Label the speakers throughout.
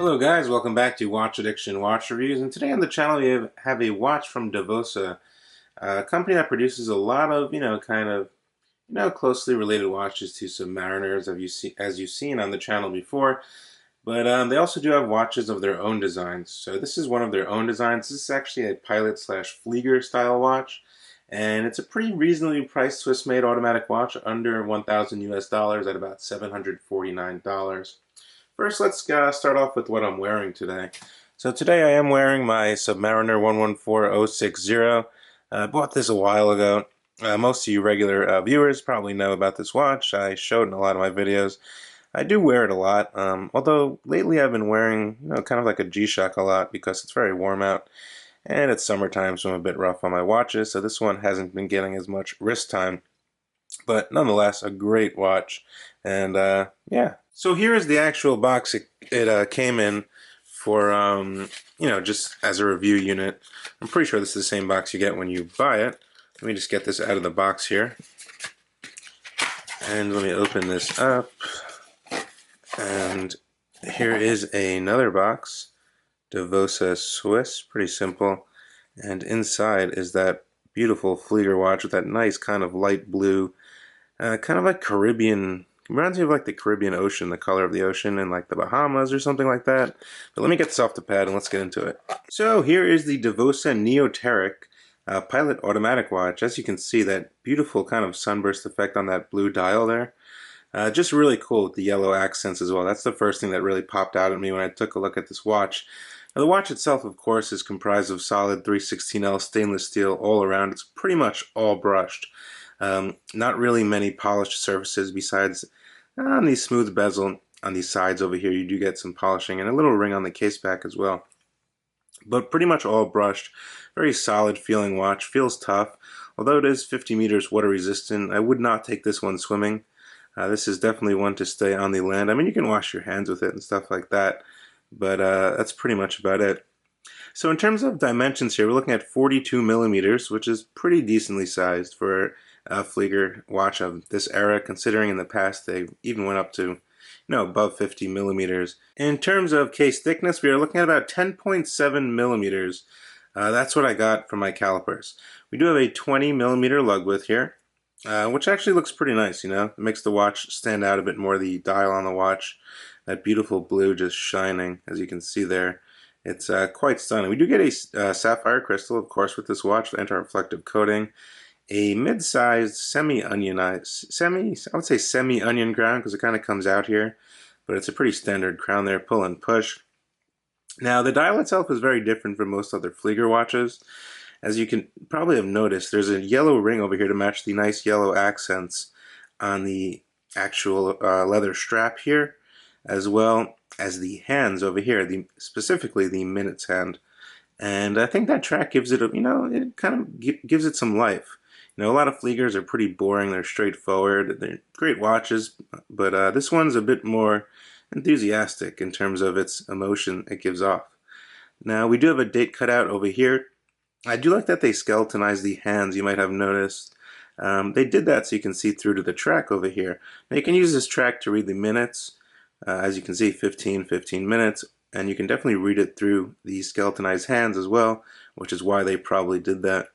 Speaker 1: Hello guys, welcome back to Watch Addiction Watch Reviews, and today on the channel we have a watch from DAVOSA, a company that produces a lot of, closely related watches to Submariners, as you've seen on the channel before, but they also do have watches of their own designs. So this is one of their own designs. This is actually a pilot/flieger style watch, and it's a pretty reasonably priced Swiss-made automatic watch, under 1,000 US dollars at about $749. First, let's start off with what I'm wearing today. So today I am wearing my Submariner 114060. I bought this a while ago. Most of you regular viewers probably know about this watch. I showed in a lot of my videos. I do wear it a lot, although lately I've been wearing kind of like a G-Shock a lot because it's very warm out. And it's summertime, so I'm a bit rough on my watches, so this one hasn't been getting as much wrist time. But nonetheless, a great watch. And yeah. So here is the actual box it came in for, just as a review unit. I'm pretty sure this is the same box you get when you buy it. Let me just get this out of the box here. And let me open this up. And here is another box. DAVOSA Swiss, pretty simple. And inside is that beautiful Flieger watch with that nice kind of light blue, kind of like Caribbean, reminds me of like the Caribbean Ocean, the color of the ocean, and like the Bahamas or something like that. But let me get this off the pad and let's get into it. So here is the DAVOSA Neoteric pilot automatic watch. As you can see, that beautiful kind of sunburst effect on that blue dial there. Just really cool with the yellow accents as well. That's the first thing that really popped out at me when I took a look at this watch. Now, the watch itself, of course, is comprised of solid 316L stainless steel all around. It's pretty much all brushed. Not really many polished surfaces besides on the smooth bezel on these sides over here. You do get some polishing and a little ring on the case back as well. But pretty much all brushed. Very solid feeling watch. Feels tough. Although it is 50 meters water resistant, I would not take this one swimming. This is definitely one to stay on the land. I mean, you can wash your hands with it and stuff like that, but that's pretty much about it. So in terms of dimensions here, we're looking at 42 millimeters, which is pretty decently sized for a Flieger watch of this era, considering in the past they even went up to, above 50 millimeters. In terms of case thickness, we are looking at about 10.7 millimeters. That's what I got from my calipers. We do have a 20 millimeter lug width here. Which actually looks pretty nice, It makes the watch stand out a bit more, the dial on the watch. That beautiful blue just shining, as you can see there. It's quite stunning. We do get a sapphire crystal, of course, with this watch, the anti-reflective coating. A mid-sized semi-onionized, I would say semi-onion crown, because it kind of comes out here. But it's a pretty standard crown there, pull and push. Now, the dial itself is very different from most other Flieger watches. As you can probably have noticed, there's a yellow ring over here to match the nice yellow accents on the actual leather strap here, as well as the hands over here, specifically the minutes hand. And I think that track gives it, it kind of gives it some life. A lot of Fliegers are pretty boring. They're straightforward. They're great watches, but this one's a bit more enthusiastic in terms of its emotion it gives off. Now, we do have a date cutout over here. I do like that they skeletonized the hands, you might have noticed. They did that so you can see through to the track over here. Now you can use this track to read the minutes. As you can see, 15 minutes, and you can definitely read it through the skeletonized hands as well, which is why they probably did that.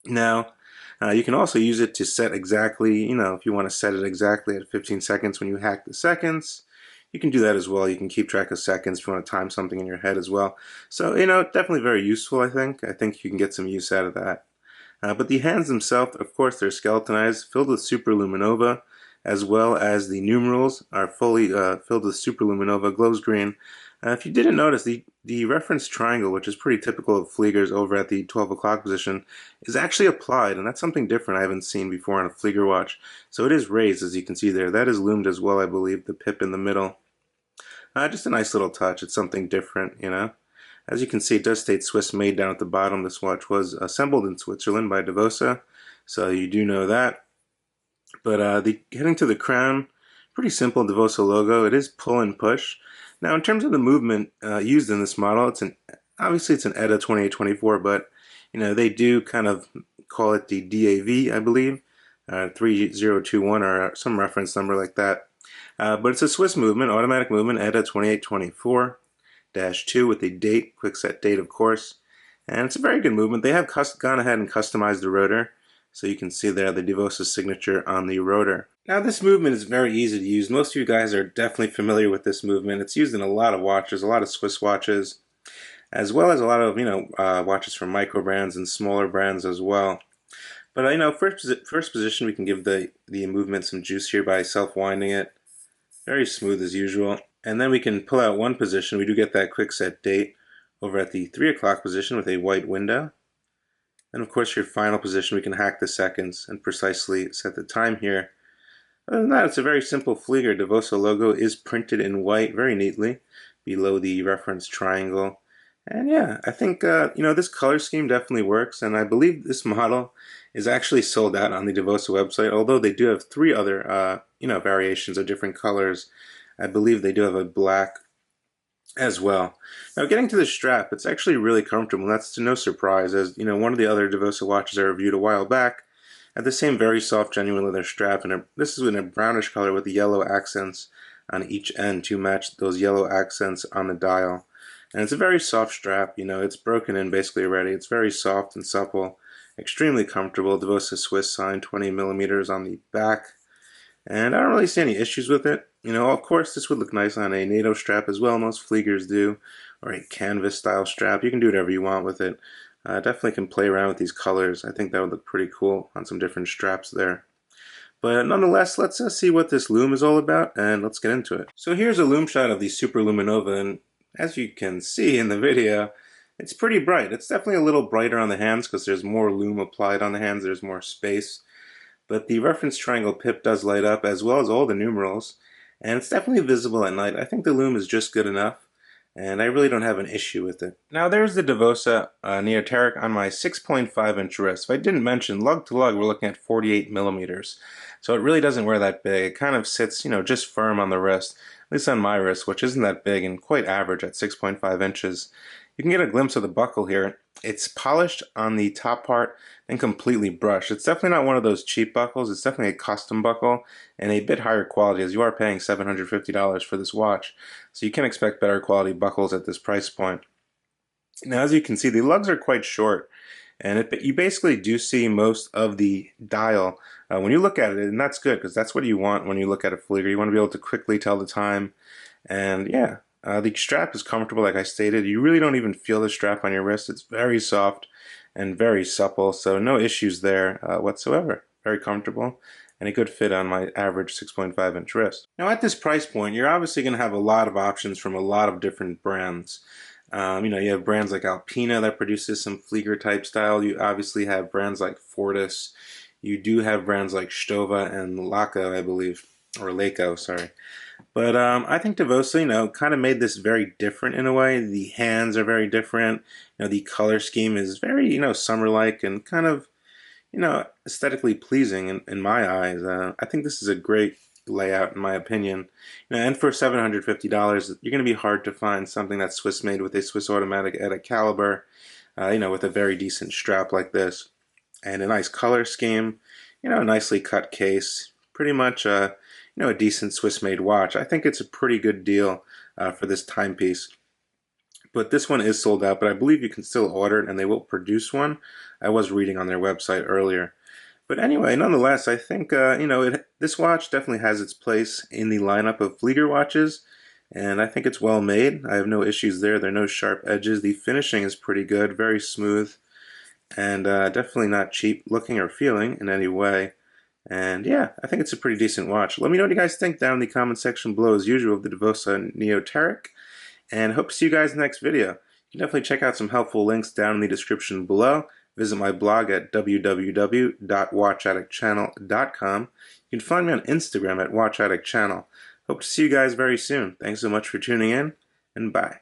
Speaker 1: Now, you can also use it to set exactly, if you want to set it exactly at 15 seconds when you hack the seconds. You can do that as well. You can keep track of seconds if you want to time something in your head as well. So, definitely very useful, I think. I think you can get some use out of that. But the hands themselves, of course, they're skeletonized, filled with superluminova, as well as the numerals are fully filled with superluminova, glows green. If you didn't notice, the reference triangle, which is pretty typical of Fliegers over at the 12 o'clock position, is actually applied, and that's something different I haven't seen before on a Flieger watch. So it is raised, as you can see there. That is loomed as well, I believe, the pip in the middle. Just a nice little touch. It's something different, As you can see, it does state Swiss made down at the bottom. This watch was assembled in Switzerland by DAVOSA, so you do know that. But heading to the crown, pretty simple DAVOSA logo. It is pull and push. Now, in terms of the movement used in this model, obviously it's an ETA 2824, but they do kind of call it the DAV, I believe, 3021 or some reference number like that. But it's a Swiss movement, automatic movement, ETA 2824. -2 with a date, quick set date of course. And it's a very good movement. They have gone ahead and customized the rotor, so you can see there the DAVOSA signature on the rotor. Now this movement is very easy to use. Most of you guys are definitely familiar with this movement. It's used in a lot of watches, a lot of Swiss watches, as well as a lot of watches from micro brands and smaller brands as well. But first position we can give the movement some juice here by self-winding it. Very smooth as usual. And then we can pull out one position. We do get that quick set date over at the 3 o'clock position with a white window. And of course your final position, we can hack the seconds and precisely set the time here. Other than that, it's a very simple Flieger. DAVOSA logo is printed in white very neatly below the reference triangle. And yeah, I think this color scheme definitely works, and I believe this model is actually sold out on the DAVOSA website, although they do have 3 other variations of different colors. I believe they do have a black as well. Now getting to the strap, it's actually really comfortable, and that's to no surprise, as one of the other DAVOSA watches I reviewed a while back had the same very soft genuine leather strap, and this is in a brownish color with the yellow accents on each end to match those yellow accents on the dial. And it's a very soft strap, it's broken in basically already. It's very soft and supple, extremely comfortable. DAVOSA Swiss sign, 20mm on the back. And I don't really see any issues with it. Of course this would look nice on a NATO strap as well, most Fliegers do, or a canvas style strap. You can do whatever you want with it. Definitely can play around with these colors. I think that would look pretty cool on some different straps there. But nonetheless, let's see what this Lume is all about, and let's get into it. So here's a Lume shot of the Super Luminova, and as you can see in the video, it's pretty bright. It's definitely a little brighter on the hands because there's more Lume applied on the hands, there's more space. But the reference triangle pip does light up, as well as all the numerals, and it's definitely visible at night. I think the Lume is just good enough, and I really don't have an issue with it. Now there's the DAVOSA Neoteric on my 6.5-inch wrist. If I didn't mention, lug to lug we're looking at 48mm. So it really doesn't wear that big. It kind of sits, just firm on the wrist, at least on my wrist, which isn't that big and quite average at 6.5 inches. You can get a glimpse of the buckle here. It's polished on the top part and completely brushed. It's definitely not one of those cheap buckles. It's definitely a custom buckle and a bit higher quality, as you are paying $750 for this watch. So you can expect better quality buckles at this price point. Now as you can see, the lugs are quite short, and you basically do see most of the dial when you look at it, and that's good because that's what you want when you look at a Flieger. You want to be able to quickly tell the time, and yeah. The strap is comfortable, like I stated. You really don't even feel the strap on your wrist. It's very soft and very supple, so no issues there whatsoever. Very comfortable and a good fit on my average 6.5-inch wrist. Now at this price point, you're obviously going to have a lot of options from a lot of different brands. You have brands like Alpina that produces some Flieger type style. You obviously have brands like Fortis. You do have brands like Stova and Laco, I believe, or Laco, sorry. But I think DAVOSA, kind of made this very different in a way. The hands are very different. The color scheme is very, summer-like and kind of, aesthetically pleasing in my eyes. I think this is a great layout in my opinion. And for $750, you're going to be hard to find something that's Swiss-made with a Swiss automatic at a caliber, with a very decent strap like this, and a nice color scheme, a nicely cut case. Pretty much a decent Swiss-made watch. I think it's a pretty good deal for this timepiece. But this one is sold out, but I believe you can still order it and they will produce one. I was reading on their website earlier. But anyway, nonetheless, I think this watch definitely has its place in the lineup of Flieger watches, and I think it's well made. I have no issues there. There are no sharp edges. The finishing is pretty good, very smooth, and definitely not cheap looking or feeling in any way. And yeah, I think it's a pretty decent watch. Let me know what you guys think down in the comment section below, as usual, of the DAVOSA Neoteric. And hope to see you guys in the next video. You can definitely check out some helpful links down in the description below. Visit my blog at www.watchaddiction.com. You can find me on Instagram at watchaddiction. Hope to see you guys very soon. Thanks so much for tuning in, and bye.